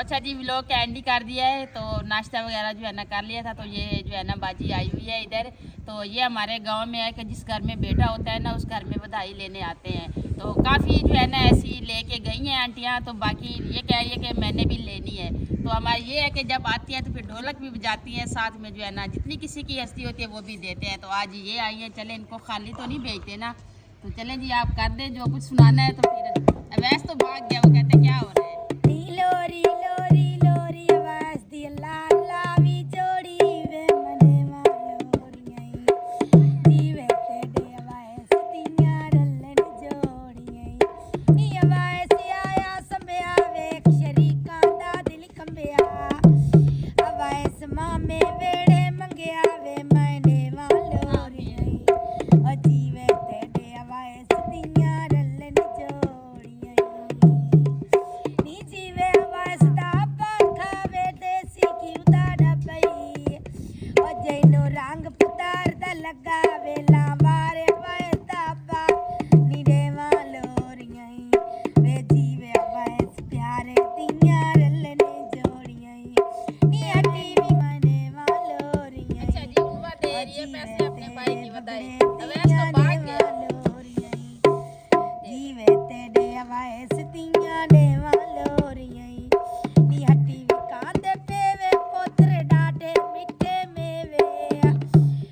अच्छा जी, व्लॉग का एंड कर दिया है। तो नाश्ता वगैरह जो है ना कर लिया था। तो ये जो है ना बाजी आई हुई है इधर। तो ये हमारे गांव में है कि जिस घर में बेटा होता है ना उस घर में बधाई लेने आते हैं। तो काफ़ी जो है ना ऐसी लेके गई हैं आंटियाँ। तो बाकी ये कह रही है कि मैंने भी लेनी है। तो हमारी ये है कि जब आती है तो फिर ढोलक भी बजाती हैं साथ में, जो है ना जितनी किसी की हस्ती होती है वो भी देते हैं। तो आज ये आई है, चले इनको खाली तो नहीं भेजते ना। तो चलें जी, आप कर दें जो कुछ सुनाना है। तो फिर वैसे तो भाग गया, वो कहते क्या हो रहा है। लोरी लोरी लोरी आवाज दी लाल लावी जोड़ी वे मने मालोरियाई जीवे तेरे आवाज तियां रलन जोड़ियाई नी आवाज आया संभया वेख शरीकां दा दिल कंबया आवाज मामे वेड़े मंगया वे मने मालोरियाई ओ जीवे तेरे आवाज तियां रलन जोड़ियाई नी जीवे आवाज दा पंखा वे देसी घी दा डबई ओ जैनो रंग पुतार दा लगा वे लावारे वाए दाबा नी देवा लोरियाई वे जीवे आवाज प्यारे तियां रलने जोड़ियाई नी हटी भी मने वालोरियाई अच्छा जी, उनवा दे रही है पैसे अपने भाई की बधाई। वैसे तो भाग गया। जीवे तेरे आवाज तियां देवा लोरियाई नी हटी भी कांदे पेवे पोतरे डाटे मिठे मेवे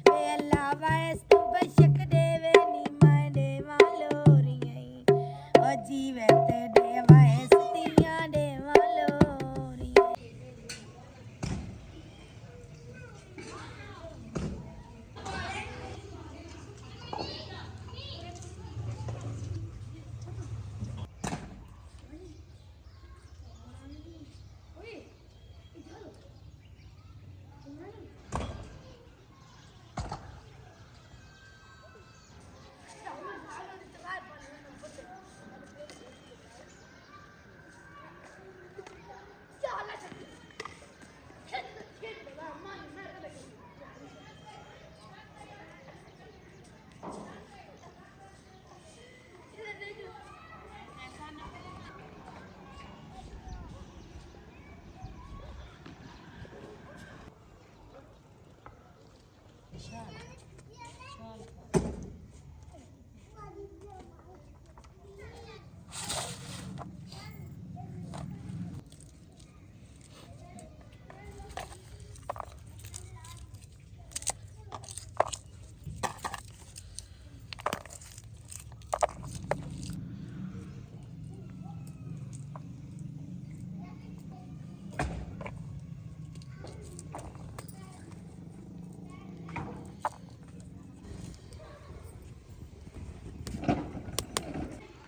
वे अल्लाह वाइस तू बशक देवे नी मैं देवा लोरियाई ओ जीवे तेरे आवाज तियां देवा लोरियाई।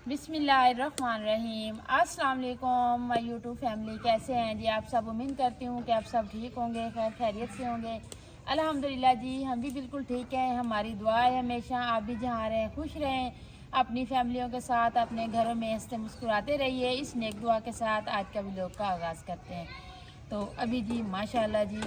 बिस्मिल्लाहिर्रहमानिर्रहीम। अस्सलाम वालेकुम माय यूट्यूब फैमिली, कैसे हैं जी आप सब। उम्मीद करती हूँ कि आप सब ठीक होंगे, खैर खैरियत से होंगे। अल्हम्दुलिल्लाह जी, हम भी बिल्कुल ठीक हैं। हमारी दुआ है हमेशा आप भी जहाँ रहें खुश रहें, अपनी फैमिलियों के साथ अपने घरों में हंसते मुस्कुराते रहिए। इस नेक दुआ के साथ आज का व्लॉग का आगाज़ करते हैं। तो अभी जी माशाल्लाह जी,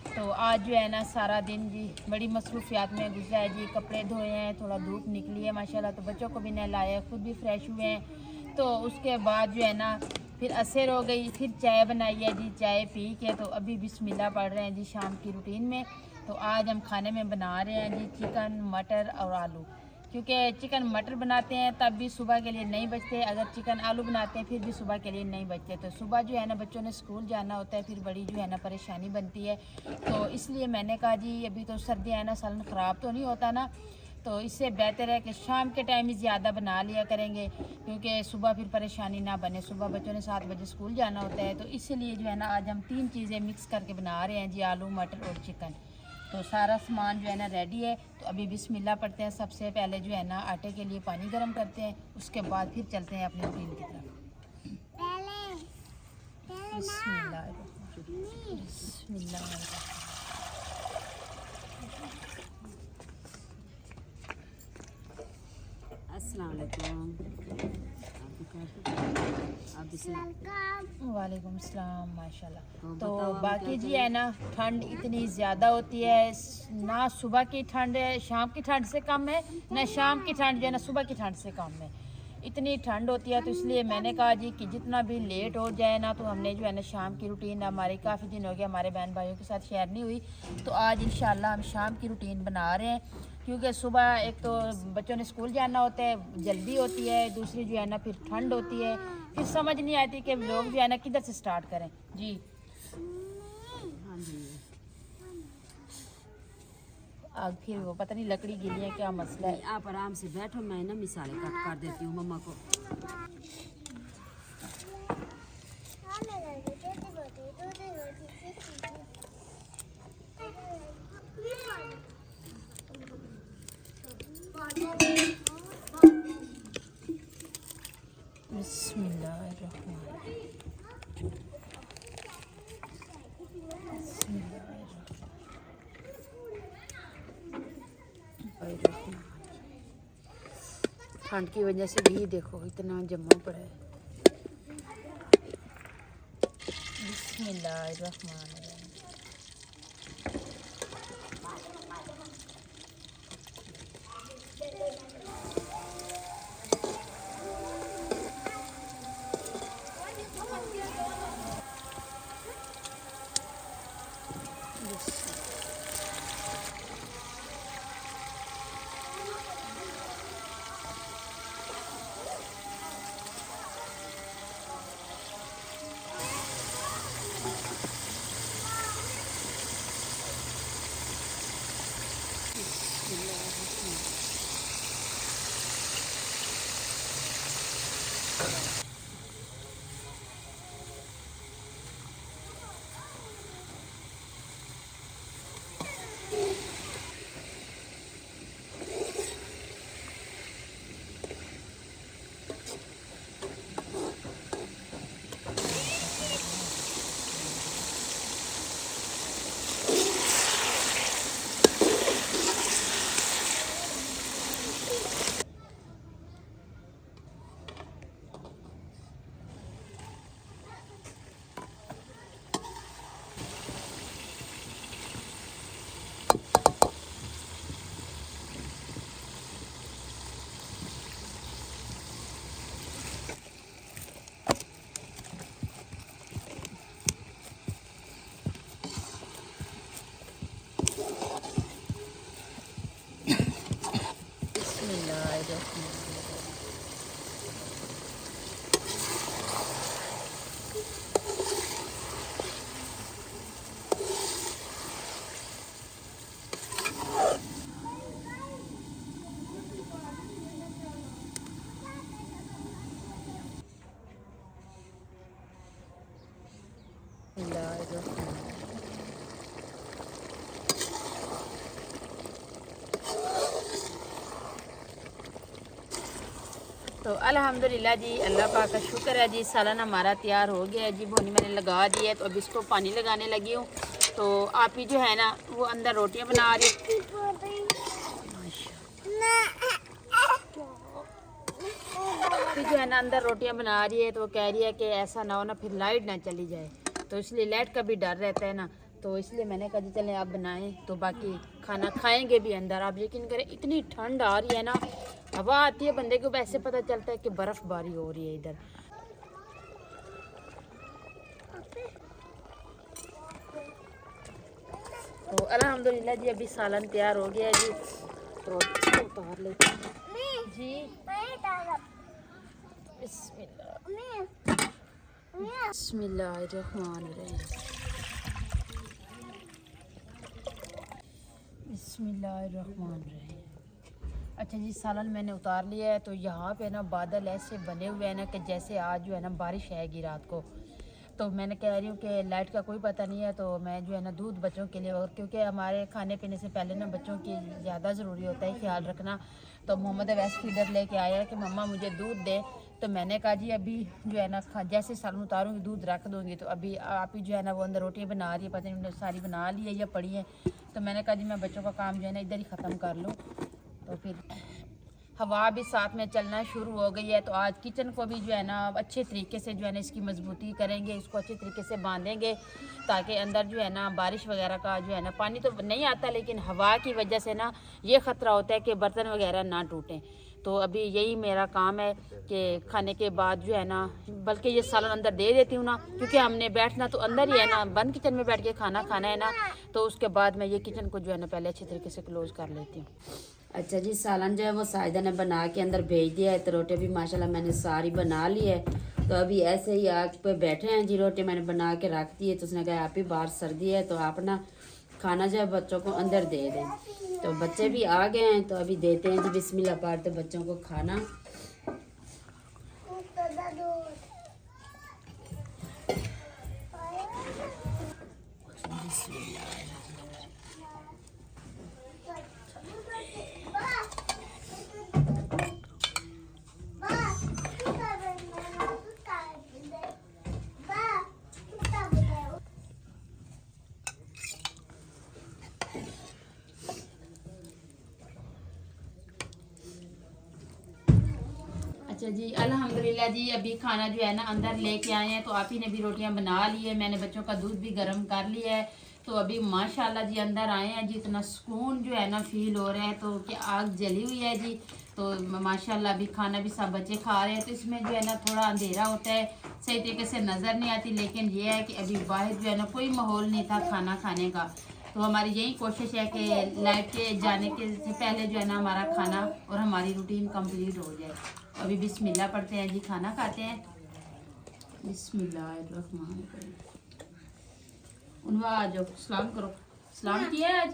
तो आज जो है ना सारा दिन जी बड़ी मसरूफियात में गुजरा है जी। कपड़े धोए हैं, थोड़ा धूप निकली है माशाल्लाह, तो बच्चों को भी नहलाया, खुद भी फ्रेश हुए हैं। तो उसके बाद जो है ना फिर असर हो गई, फिर चाय बनाई है जी। चाय पी के तो अभी बिस्मिल्लाह पढ़ रहे हैं जी शाम की रूटीन में। तो आज हम खाने में बना रहे हैं जी चिकन मटर और आलू, क्योंकि चिकन मटर बनाते हैं तब भी सुबह के लिए नहीं बचते, अगर चिकन आलू बनाते हैं फिर भी सुबह के लिए नहीं बचते। तो सुबह जो है ना बच्चों ने स्कूल जाना होता है, फिर बड़ी जो है ना परेशानी बनती है। तो इसलिए मैंने कहा जी अभी तो सर्दियाँ है ना, सालन ख़राब तो नहीं होता ना, तो इससे बेहतर है कि शाम के टाइम ही ज़्यादा बना लिया करेंगे, क्योंकि सुबह फिर परेशानी ना बने। सुबह बच्चों ने 7 बजे स्कूल जाना होता है। तो इसीलिए जो है ना आज हम 3 चीज़ें मिक्स करके बना रहे हैं जी, आलू मटर और चिकन। तो सारा सामान जो है ना रेडी है। तो अभी बिस्मिल्लाह पढ़ते हैं। सबसे पहले जो है ना आटे के लिए पानी गर्म करते हैं, उसके बाद फिर चलते हैं अपनी रूटीन की तरफ। बिस्मिल्लाह बिस्मिल्लाह। अस्सलाम वालेकुम। वालेकुम सलाम माशाल्लाह। तो बताओ बाकी जी है ना ठंड इतनी ज़्यादा होती है ना, सुबह की ठंड शाम की ठंड से कम है, ना शाम की ठंड जो है ना सुबह की ठंड से कम है। इतनी ठंड होती है, तो इसलिए मैंने कहा जी कि जितना भी लेट हो जाए ना, तो हमने जो है ना शाम की रूटीन हमारी काफ़ी दिन हो गया हमारे बहन भाइयों के साथ शेयर नहीं हुई, तो आज इंशाल्लाह हम शाम की रूटीन बना रहे हैं। क्योंकि सुबह एक तो बच्चों ने स्कूल जाना होता है, जल्दी होती है, दूसरी जो है ना फिर ठंड होती है, फिर समझ नहीं आती कि लोग जो है ना किधर से स्टार्ट करें जी। हाँ जी, आग फिर वो पता नहीं लकड़ी गिली है, क्या मसला है। आप आराम से बैठो, मैं ना मिसाले कट कर देती हूँ मम्मा को। ठंड की वजह से घी देखो इतना जमा पड़ा है। बिस्मिल्लाहिर्रहमानिर्रहीम। तो अल्हम्दुलिल्लाह जी, अल्लाह पाक का शुक्र है जी, सालन हमारा तैयार हो गया है जी। भुनी मैंने लगा दी है, तो अब इसको पानी लगाने लगी हूँ। तो आप ही जो है ना वो अंदर रोटियां बना रही, फिर जो है ना अंदर रोटियां बना रही है, तो वो कह रही है कि ऐसा ना हो ना फिर लाइट ना चली जाए, तो इसलिए लाइट का भी डर रहता है ना, तो इसलिए मैंने कहा जी चलें आप बनाएं, तो बाकी खाना खाएंगे भी अंदर। आप यकीन करें इतनी ठंड आ रही है ना, हवा आती है, बंदे को वैसे पता चलता है कि बर्फ़बारी हो रही है इधर। तो अल्हम्दुलिल्लाह जी अभी सालन तैयार हो गया है जी, तो इसको उतार लेते हैं जी। बिस्मिल्लाहिर्रहमानिर्रहीम। बिस्मिल्लाहिर्रहमानिर्रहीम। अच्छा जी, सालन मैंने उतार लिया है। तो यहाँ पे ना बादल ऐसे बने हुए हैं ना कि जैसे आज जो है ना बारिश आएगी रात को। तो मैंने कह रही हूँ कि लाइट का कोई पता नहीं है, तो मैं जो है ना दूध बच्चों के लिए, और क्योंकि हमारे खाने पीने से पहले ना बच्चों की ज़्यादा ज़रूरी होता है ख्याल रखना। तो मोहम्मद अवैस फीडर लेके आया है कि मम्मा मुझे दूध दे। तो मैंने कहा जी अभी जो है ना जैसे सालन उतारूँगी दूध रख दूँगी। तो अभी आप ही जो है ना वो अंदर रोटियाँ बना रही है, पता नहीं उन्होंने सारी बना ली है या पड़ी है। तो मैंने कहा जी मैं बच्चों का काम जो है ना इधर ही ख़त्म कर लूँ। तो फिर हवा भी साथ में चलना शुरू हो गई है। तो आज किचन को भी जो है ना अच्छे तरीके से जो है ना इसकी मजबूती करेंगे, इसको अच्छे तरीके से बांधेंगे, ताकि अंदर जो है ना बारिश वगैरह का जो है ना पानी तो नहीं आता, लेकिन हवा की वजह से ना ये ख़तरा होता है कि बर्तन वगैरह ना टूटें। तो अभी यही मेरा काम है कि खाने के बाद जो है ना, बल्कि ये सालन अंदर दे देती हूँ ना, क्योंकि हमने बैठना तो अंदर ही है ना, बंद किचन में बैठ के खाना खाना है ना, तो उसके बाद मैं ये किचन को जो है ना पहले अच्छी तरीके से क्लोज कर लेती हूँ। अच्छा जी, सालन जो है वो साहिदा ने बना के अंदर भेज दिया है। तो रोटी भी माशाल्लाह मैंने सारी बना ली है। तो अभी ऐसे ही आग पे बैठे हैं जी। रोटी मैंने बना के रख दी है। तो उसने कहा आप ही बाहर सर्दी है तो आप ना खाना जो है बच्चों को अंदर दे दें। तो बच्चे भी आ गए हैं तो अभी देते हैं जी बिस्मिल्लाह पाठ तो बच्चों को खाना। अच्छा जी, अल्हम्दुलिल्लाह जी, अभी खाना जो है ना अंदर लेके आए हैं। तो आप ही ने भी रोटियां बना ली है, मैंने बच्चों का दूध भी गर्म कर लिया है। तो अभी माशाल्लाह जी अंदर आए हैं जी, इतना सुकून जो है ना फील हो रहा है। तो कि आग जली हुई है जी, तो माशाल्लाह अभी खाना भी सब बच्चे खा रहे हैं। तो इसमें जो है ना थोड़ा अंधेरा होता है, सही तरीके से नज़र नहीं आती, लेकिन ये है कि अभी बाहर जो है ना कोई माहौल नहीं था खाना खाने का। तो हमारी यही कोशिश है कि लाइट के जाने के से पहले जो है ना हमारा खाना और हमारी रूटीन कंप्लीट हो जाए। अभी बिस्मिल्लाह पढ़ते हैं जी, खाना खाते हैं। बिस्मिल्लाहिर्रहमानिर्रहीम। उनवा आ जाओ, सलाम करो। सलाम किया है आज?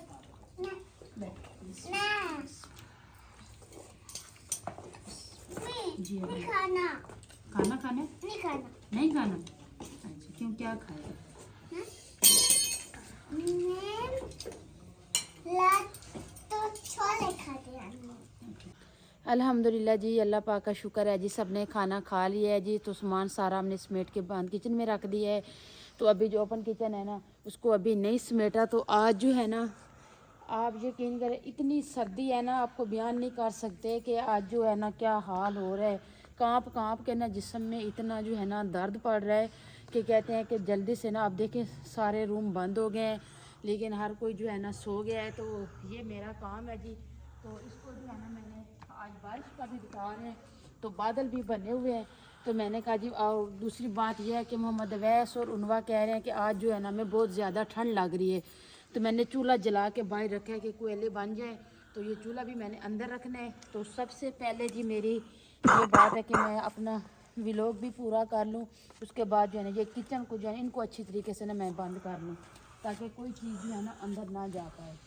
जी अभी खाना खाने नहीं खाना। अच्छा, क्यों, क्या खाएगा? अल्हम्दुलिल्लाह जी, अल्लाह पाक का शुक्र है जी, सबने खाना खा लिया है जी। तो सामान सारा हमने समेट के बंद किचन में रख दिया है। तो अभी जो ओपन किचन है ना उसको अभी नहीं समेटा। तो आज जो है ना, आप यकीन करें इतनी सर्दी है ना, आपको बयान नहीं कर सकते कि आज जो है ना क्या हाल हो रहा है। कांप कांप के ना जिस्म में इतना जो है ना दर्द पड़ रहा है कि कहते हैं कि जल्दी से ना, आप देखें सारे रूम बंद हो गए हैं, लेकिन हर कोई जो है ना सो गया है। तो ये मेरा काम है जी। तो इसको जो है ना मैंने आज बारिश का भी बता रहे हैं, तो बादल भी बने हुए हैं। तो मैंने कहा जी, और दूसरी बात यह है कि मोहम्मद अवैस और उनवा कह रहे हैं कि आज जो है ना हमें बहुत ज़्यादा ठंड लग रही है। तो मैंने चूल्हा जला के बाहर रखा है कि कोयले बन जाए। तो ये चूल्हा भी मैंने अंदर रखना है। तो सबसे पहले जी मेरी ये बात है कि मैं अपना व्लॉग भी पूरा कर लूँ, उसके बाद जो है ना ये किचन को जो है इनको अच्छी तरीके से ना मैं बंद कर लूँ, ताकि कोई चीज़ जो है ना अंदर ना जा पाए।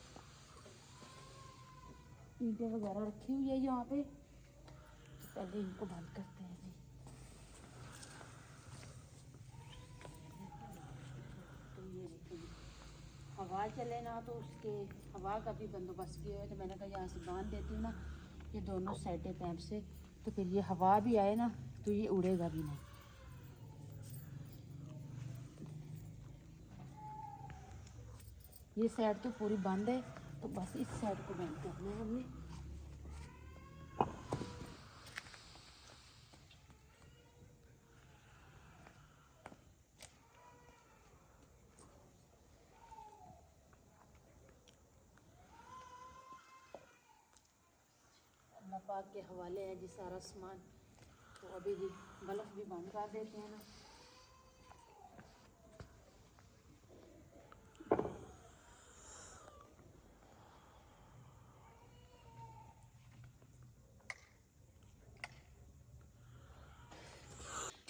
ईंटें वगैरह रखी हुई है यहाँ पे, तो पहले इनको बंद करते हैं जी। तो ये देखिए, हवा चले ना तो उसके हवा का भी बंदोबस्त किया है। तो मैंने कहा यहाँ से बांध देती हूँ ना ये दोनों साइडें पैप से, तो फिर ये हवा भी आए ना तो ये उड़ेगा भी नहीं। ये साइड तो पूरी बंद है, तो बस इस साइड को बंद करना है हमने। अल्लाह पाक के हवाले है जी सारा सामान। तो अभी जी बल्ब भी बंद कर देते हैं ना।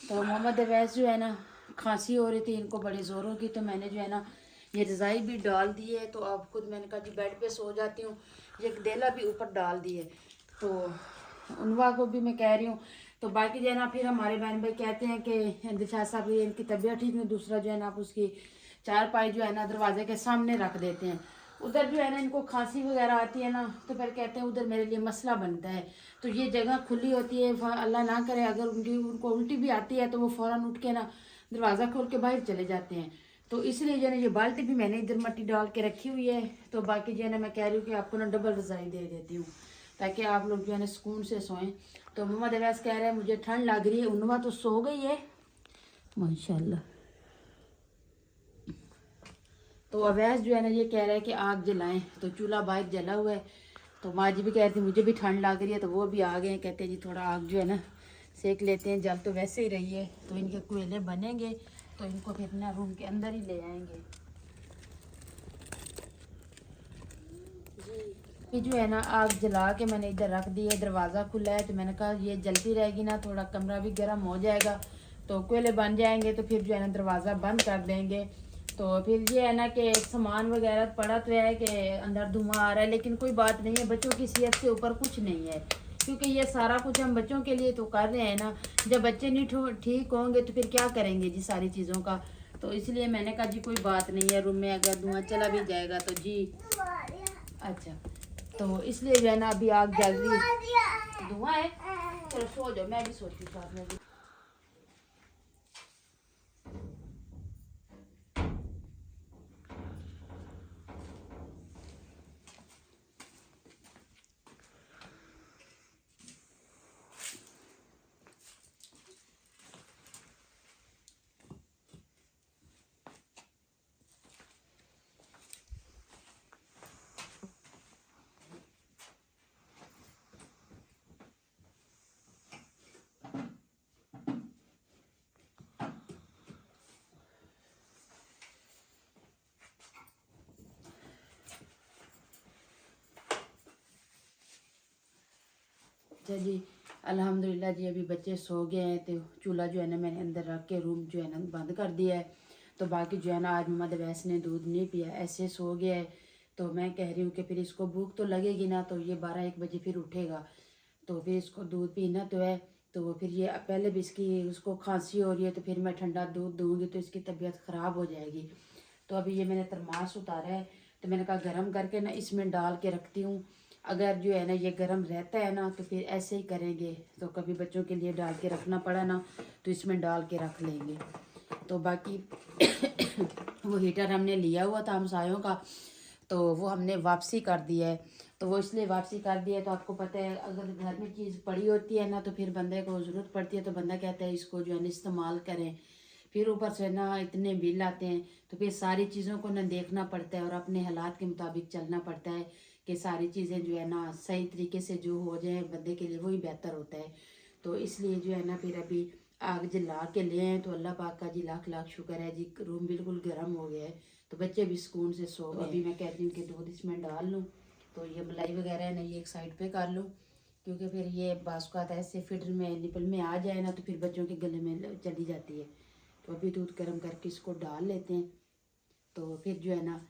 तो मोहम्मद अवैस जो है ना खांसी हो रही थी इनको बड़े ज़ोरों की। तो मैंने जो है ना ये रज़ाई भी डाल दी है। तो अब खुद मैंने कहा जी बेड पे सो जाती हूँ, ये गदेला भी ऊपर डाल दी है। तो उनवा को भी मैं कह रही हूँ। तो बाकी जो है ना फिर हमारे बहन भाई कहते हैं कि दिशा साहब ये इनकी तबीयत ठीक नहीं, दूसरा जो है ना आप उसकी चारपाई जो है ना दरवाजे के सामने रख देते हैं। उधर जो है ना इनको खांसी वगैरह आती है ना, तो फिर कहते हैं उधर मेरे लिए मसला बनता है। तो ये जगह खुली होती है, अल्लाह ना करे अगर उनको उल्टी भी आती है तो वो फ़ौरन उठ के ना दरवाज़ा खोल के बाहर चले जाते हैं। तो इसलिए जो है ना ये बाल्टी भी मैंने इधर मट्टी डाल के रखी हुई है। तो बाकी जो है ना मैं कह रही हूँ कि आपको ना डबल रज़ाई दे देती हूँ, ताकि आप लोग जो है ना सुकून से सोएं। तो मोहम्मद अवैस कह रहे हैं मुझे ठंड लग रही है, उनवा तो सो गई है माशाल्लाह। तो अवैस जो है ना ये कह रहा है कि आग जलाएं। तो चूल्हा बाहर जला हुआ है, तो माँ जी भी कह रही थी मुझे भी ठंड लग रही है, तो वो भी आ गए हैं, कहते हैं जी थोड़ा आग जो है ना सेक लेते हैं, जल तो वैसे ही रही है। तो इनके कोयले बनेंगे तो इनको फिर ना रूम के अंदर ही ले आएंगे। ये जो है ना आग जला के मैंने इधर रख दी है, दरवाज़ा खुला है, तो मैंने कहा ये जलती रहेगी ना, थोड़ा कमरा भी गर्म हो जाएगा तो कोयले बन जाएंगे, तो फिर जो है ना दरवाज़ा बंद कर देंगे। तो फिर ये है ना कि सामान वगैरह पड़ा तो है कि अंदर धुआं आ रहा है, लेकिन कोई बात नहीं है, बच्चों की सेहत से ऊपर कुछ नहीं है, क्योंकि ये सारा कुछ हम बच्चों के लिए तो कर रहे हैं ना। जब बच्चे नहीं ठीक होंगे तो फिर क्या करेंगे जी सारी चीज़ों का। तो इसलिए मैंने कहा जी कोई बात नहीं है, रूम में अगर धुआं चला भी जाएगा तो जी अच्छा, तो इसलिए जो है ना अभी आग जल रही है, धुआं है। चलो सो जाओ, मैं भी सोती हूँ साथ में भी। अच्छा जी, अल्हम्दुलिल्लाह जी अभी बच्चे सो गए हैं, तो चूल्हा जो है ना मैंने अंदर रख के रूम जो है ना बंद कर दिया है। तो बाकी जो है ना आज मम्मा दवैस ने दूध नहीं पिया, ऐसे सो गया है। तो मैं कह रही हूँ कि फिर इसको भूख तो लगेगी ना, तो ये 12-1 बजे फिर उठेगा, तो फिर इसको दूध पीना तो है। तो फिर ये पहले भी इसकी उसको खांसी हो रही है, तो फिर मैं ठंडा दूध दूँगी तो इसकी तबीयत ख़राब हो जाएगी। तो अभी ये मैंने थर्मास उतारा है, तो मैंने कहा गर्म करके ना इसमें डाल के रखती हूँ। अगर जो है ना ये गर्म रहता है ना तो फिर ऐसे ही करेंगे, तो कभी बच्चों के लिए डाल के रखना पड़ा ना तो इसमें डाल के रख लेंगे। तो बाकी वो हीटर हमने लिया हुआ था हमसायों का, तो वो हमने वापसी कर दिया है। तो वो इसलिए वापसी कर दिया है, तो आपको पता है अगर घर में चीज़ पड़ी होती है ना तो फिर बंदे को ज़रूरत पड़ती है, तो बंदा कहता है इसको जो है ना इस्तेमाल करें। फिर ऊपर से ना इतने बिल आते हैं, तो फिर सारी चीज़ों को ना देखना पड़ता है और अपने हालात के मुताबिक चलना पड़ता है कि सारी चीज़ें जो है ना सही तरीके से जो हो जाए बंदे के लिए वही बेहतर होता है। तो इसलिए जो है ना फिर अभी आग जला के ले आए, तो अल्लाह पाक का जी लाख लाख शुक्र है जी, रूम बिल्कुल गर्म हो गया है, तो बच्चे भी सुकून से सो गए। अभी मैं कहती हूँ कि दूध इसमें डाल लूँ, तो ये मलाई वगैरह है ना ये एक साइड पे कर लूँ, क्योंकि फिर ये बासुकात ऐसे फिटर में निपल में आ जाए ना तो फिर बच्चों के गले में चली जाती है। तो अभी दूध गर्म करके इसको डाल लेते हैं, तो फिर जो है ना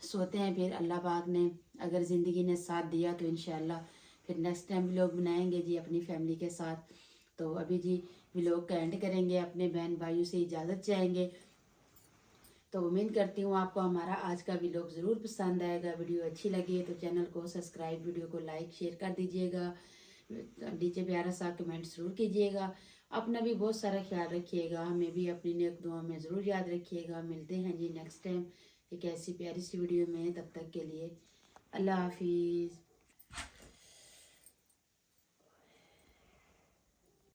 सोते हैं। फिर अल्लाह पाक ने अगर ज़िंदगी ने साथ दिया तो इंशाल्लाह फिर नेक्स्ट टाइम व्लॉग बनाएंगे जी अपनी फैमिली के साथ। तो अभी जी व्लॉग का एंड करेंगे, अपने बहन भाइयों से इजाज़त चाहेंगे। तो उम्मीद करती हूँ आपको हमारा आज का व्लॉग ज़रूर पसंद आएगा। वीडियो अच्छी लगी है तो चैनल को सब्सक्राइब, वीडियो को लाइक शेयर कर दीजिएगा, नीचे प्यारा सा कमेंट ज़रूर कीजिएगा। अपना भी बहुत सारा ख्याल रखिएगा, हमें भी अपनी नेक दुआ में ज़रूर याद रखिएगा। मिलते हैं जी नेक्स्ट टाइम एक ऐसी प्यारी सी वीडियो में, तब तक के लिए अल्लाह हाफिज़।